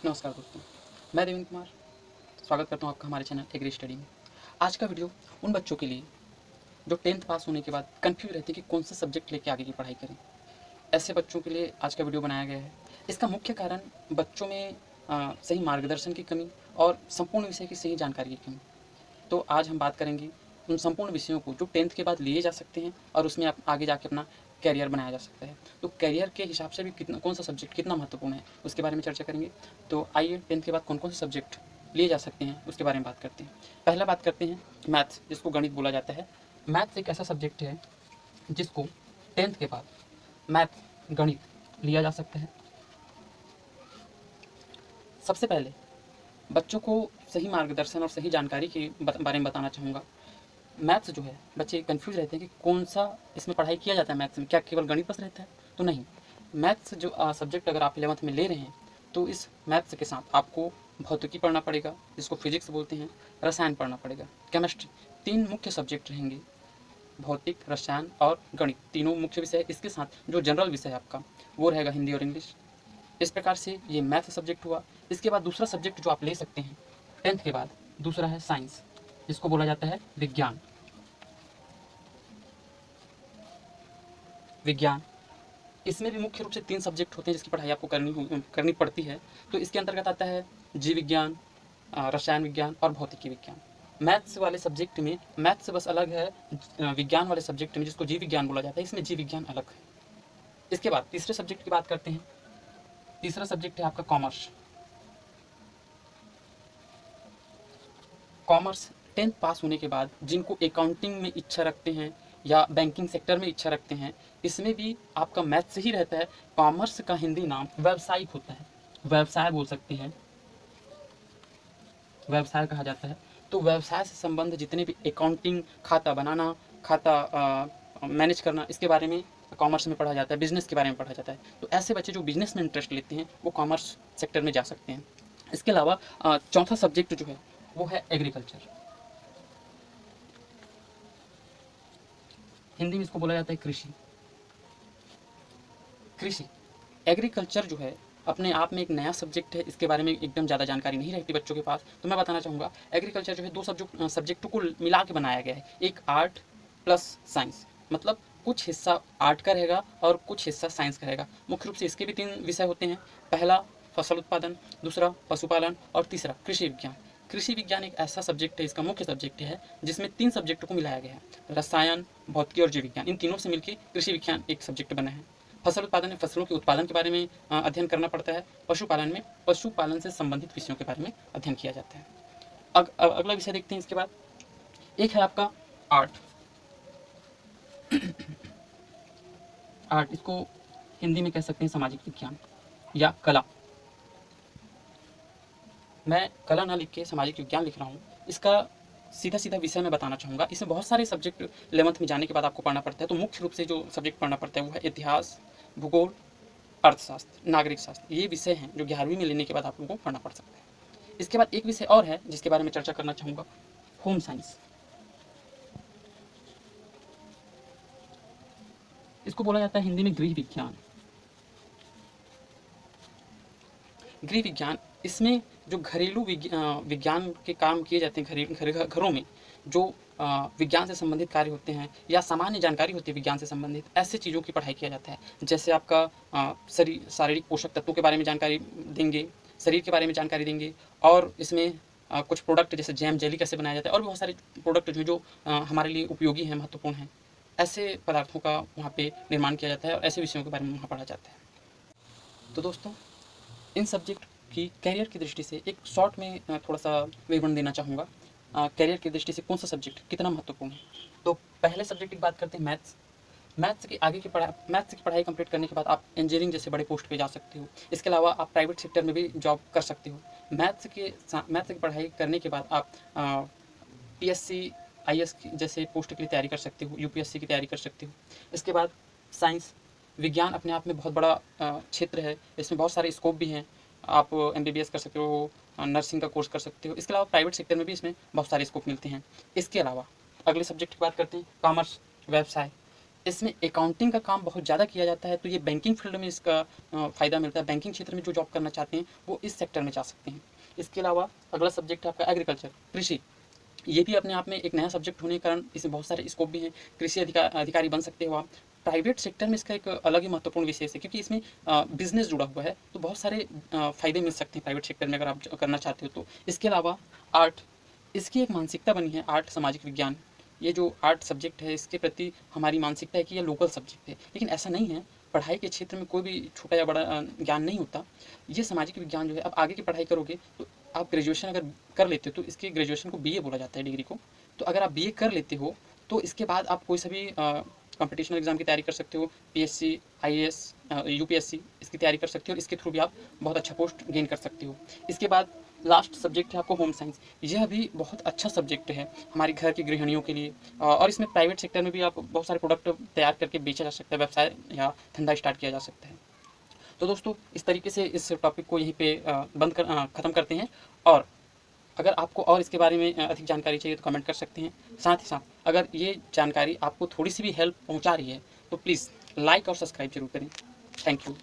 नमस्कार दोस्तों, मैं देवेंद्र कुमार स्वागत करता हूँ आपका हमारे चैनल एग्री स्टडी में। आज का वीडियो उन बच्चों के लिए जो 10th पास होने के बाद कंफ्यूज रहते हैं कि कौन सा सब्जेक्ट लेके आगे की पढ़ाई करें। ऐसे बच्चों के लिए आज का वीडियो बनाया गया है। इसका मुख्य कारण बच्चों में सही मार्गदर्शन की कमी और संपूर्ण विषय की सही जानकारी की कमी। तो आज हम बात करेंगे उन संपूर्ण विषयों को जो 10th के बाद लिए जा सकते हैं और उसमें आप आगे जाके अपना कैरियर बनाया जा सकता है। तो कैरियर के हिसाब से भी कौन सा सब्जेक्ट कितना महत्वपूर्ण है उसके बारे में चर्चा करेंगे। तो आइए 10th के बाद कौन कौन से सब्जेक्ट लिए जा सकते हैं उसके बारे में बात करते हैं। पहला बात करते हैं मैथ्स, जिसको गणित बोला जाता है। मैथ्स एक ऐसा सब्जेक्ट है जिसको 10th के बाद मैथ गणित लिया जा सकता है। सबसे पहले बच्चों को सही मार्गदर्शन और सही जानकारी के बारे में बताना चाहूँगा। मैथ्स जो है, बच्चे कंफ्यूज रहते हैं कि कौन सा इसमें पढ़ाई किया जाता है। मैथ्स में क्या केवल गणित बस रहता है? तो नहीं, मैथ्स जो सब्जेक्ट अगर आप 11th में ले रहे हैं तो इस मैथ्स के साथ आपको भौतिकी पढ़ना पड़ेगा, जिसको फिजिक्स बोलते हैं, रसायन पढ़ना पड़ेगा, केमिस्ट्री। 3 मुख्य सब्जेक्ट रहेंगे, भौतिक, रसायन और गणित, तीनों मुख्य विषय। इसके साथ जो जनरल विषय आपका वो रहेगा हिंदी और इंग्लिश। इस प्रकार से ये मैथ सब्जेक्ट हुआ। इसके बाद दूसरा सब्जेक्ट जो आप ले सकते हैं 10th के बाद, दूसरा है साइंस, जिसको बोला जाता है विज्ञान। विज्ञान, इसमें भी मुख्य रूप से 3 सब्जेक्ट होते हैं जिसकी पढ़ाई आपको करनी पड़ती है। तो इसके अंतर्गत आता है जीव विज्ञान, रसायन विज्ञान और भौतिकी विज्ञान। मैथ्स वाले सब्जेक्ट में मैथ्स बस अलग है, विज्ञान वाले सब्जेक्ट में जिसको जीव विज्ञान बोला जाता है, इसमें जीव विज्ञान अलग है। इसके बाद तीसरे सब्जेक्ट की बात करते हैं। तीसरा सब्जेक्ट है आपका कॉमर्स। कॉमर्स 10th पास होने के बाद जिनको अकाउंटिंग में इच्छा रखते हैं या बैंकिंग सेक्टर में इच्छा रखते हैं, इसमें भी आपका मैथ्स ही रहता है। कॉमर्स का हिंदी नाम व्यावसायिक होता है, व्यवसाय बोल सकते हैं, व्यवसाय कहा जाता है। तो व्यवसाय से संबंध जितने भी अकाउंटिंग, खाता बनाना, खाता मैनेज करना, इसके बारे में कॉमर्स में पढ़ा जाता है। बिजनेस के बारे में पढ़ा जाता है। तो ऐसे बच्चे जो बिजनेस में इंटरेस्ट लेते हैं वो कॉमर्स सेक्टर में जा सकते हैं। इसके अलावा चौथा सब्जेक्ट जो है वो है एग्रीकल्चर। हिंदी में इसको बोला जाता है कृषि। कृषि, एग्रीकल्चर जो है अपने आप में एक नया सब्जेक्ट है। इसके बारे में एकदम ज़्यादा जानकारी नहीं रहती बच्चों के पास। तो मैं बताना चाहूँगा, एग्रीकल्चर जो है 2 सब्जेक्टों को मिला के बनाया गया है, एक आर्ट प्लस साइंस। मतलब कुछ हिस्सा आर्ट का रहेगा और कुछ हिस्सा साइंस का रहेगा। मुख्य रूप से इसके भी 3 विषय होते हैं। पहला फसल उत्पादन, दूसरा पशुपालन और तीसरा कृषि विज्ञान। कृषि विज्ञान एक ऐसा सब्जेक्ट है, इसका मुख्य सब्जेक्ट है, जिसमें 3 सब्जेक्टों को मिलाया गया है, रसायन, भौतिकी और जीव विज्ञान। इन तीनों से मिलकर कृषि विज्ञान एक सब्जेक्ट बना है। फसल उत्पादन में फसलों के उत्पादन के बारे में अध्ययन करना पड़ता है। पशुपालन में पशुपालन से संबंधित विषयों के बारे में अध्ययन किया जाता है। अगला विषय देखते हैं। इसके बाद एक है आपका आर्ट। आर्ट, इसको हिंदी में कह सकते हैं सामाजिक विज्ञान या कला। मैं कला ना लिख के सामाजिक विज्ञान लिख रहा हूँ। इसका सीधा सीधा विषय मैं बताना चाहूँगा। इसमें बहुत सारे सब्जेक्ट 11th में जाने के बाद आपको पढ़ना पड़ता है। तो मुख्य रूप से जो सब्जेक्ट पढ़ना पड़ता है वो है इतिहास, भूगोल, अर्थशास्त्र, नागरिक शास्त्र। ये विषय हैं जो 11वीं में लेने के बाद आप लोगों को पढ़ना पड़ सकता है। इसके बाद एक विषय और है जिसके बारे में चर्चा करना चाहूँगा, होम साइंस। इसको बोला जाता है हिंदी में गृह विज्ञान। गृह विज्ञान, इसमें जो घरेलू विज्ञान के काम किए जाते हैं, घरों में जो विज्ञान से संबंधित कार्य होते हैं या सामान्य जानकारी होती है विज्ञान से संबंधित, ऐसे चीज़ों की पढ़ाई किया जाता है। जैसे आपका शारीरिक पोषक तत्वों के बारे में जानकारी देंगे, शरीर के बारे में जानकारी देंगे, और इसमें कुछ प्रोडक्ट जैसे जैम, जेली कैसे बनाया जाता है, और भी बहुत सारे प्रोडक्ट जो हमारे लिए उपयोगी हैं, महत्वपूर्ण हैं, ऐसे पदार्थों का वहाँ पे निर्माण किया जाता है और ऐसे विषयों के बारे में वहाँ पढ़ा जाता है। तो दोस्तों, इन सब्जेक्ट की कैरियर की दृष्टि से एक शॉर्ट में थोड़ा सा विवरण देना चाहूँगा। कैरियर की दृष्टि से कौन सा सब्जेक्ट कितना महत्वपूर्ण है। तो पहले सब्जेक्ट की बात करते हैं मैथ्स। मैथ्स की पढ़ाई कंप्लीट करने के बाद आप इंजीनियरिंग जैसे बड़े पोस्ट पे जा सकते हो। इसके अलावा आप प्राइवेट सेक्टर में भी जॉब कर सकते हो। मैथ्स की पढ़ाई करने के बाद आप पीएससी, आईएएस जैसे पोस्ट के लिए तैयारी कर सकते हो, यूपीएससी की तैयारी कर सकते हो। इसके बाद साइंस, विज्ञान अपने आप में बहुत बड़ा क्षेत्र है। इसमें बहुत सारे स्कोप भी हैं। आप एमबीबीएस कर सकते हो, नर्सिंग का कोर्स कर सकते हो। इसके अलावा प्राइवेट सेक्टर में भी इसमें बहुत सारे स्कोप मिलते हैं। इसके अलावा अगले सब्जेक्ट की बात करते हैं, कॉमर्स, व्यवसाय। इसमें अकाउंटिंग का काम बहुत ज़्यादा किया जाता है, तो ये बैंकिंग फील्ड में इसका फ़ायदा मिलता है। बैंकिंग क्षेत्र में जो जॉब करना चाहते हैं वो इस सेक्टर में जा सकते हैं। इसके अलावा अगला सब्जेक्ट है आपका एग्रीकल्चर, कृषि। ये भी अपने आप में एक नया सब्जेक्ट होने के कारण इसमें बहुत सारे स्कोप भी हैं। कृषि अधिकारी बन सकते हो आप। प्राइवेट सेक्टर में इसका एक अलग ही महत्वपूर्ण विशेष है, क्योंकि इसमें बिजनेस जुड़ा हुआ है, तो बहुत सारे फ़ायदे मिल सकते हैं प्राइवेट सेक्टर में अगर आप करना चाहते हो तो। इसके अलावा आर्ट, इसकी एक मानसिकता बनी है आर्ट, सामाजिक विज्ञान। ये जो आर्ट सब्जेक्ट है इसके प्रति हमारी मानसिकता है कि ये लोकल सब्जेक्ट है, लेकिन ऐसा नहीं है। पढ़ाई के क्षेत्र में कोई भी छोटा या बड़ा ज्ञान नहीं होता। ये सामाजिक विज्ञान जो है, अब आगे की पढ़ाई करोगे तो आप ग्रेजुएशन अगर कर लेते हो तो इसके ग्रेजुएशन को बीए बोला जाता है, डिग्री को। तो अगर आप बीए कर लेते हो तो इसके बाद आप कोई सा भी कॉम्पिटिशनल एग्जाम की तैयारी कर सकते हो, पीएससी, आईएएस, यूपीएससी, इसकी तैयारी कर सकते हो। इसके थ्रू भी आप बहुत अच्छा पोस्ट गेन कर सकते हो। इसके बाद लास्ट सब्जेक्ट है आपको होम साइंस। यह भी बहुत अच्छा सब्जेक्ट है हमारे घर की गृहिणियों के लिए, और इसमें प्राइवेट सेक्टर में भी आप बहुत सारे प्रोडक्ट तैयार करके बेचा जा सकता है, व्यवसाय या धंधा स्टार्ट किया जा सकता है। तो दोस्तों इस तरीके से इस टॉपिक को यहीं पे ख़त्म करते हैं। और अगर आपको और इसके बारे में अधिक जानकारी चाहिए तो कमेंट कर सकते हैं। साथ ही साथ अगर ये जानकारी आपको थोड़ी सी भी हेल्प पहुंचा रही है तो प्लीज़ लाइक और सब्सक्राइब जरूर करें। Thank you.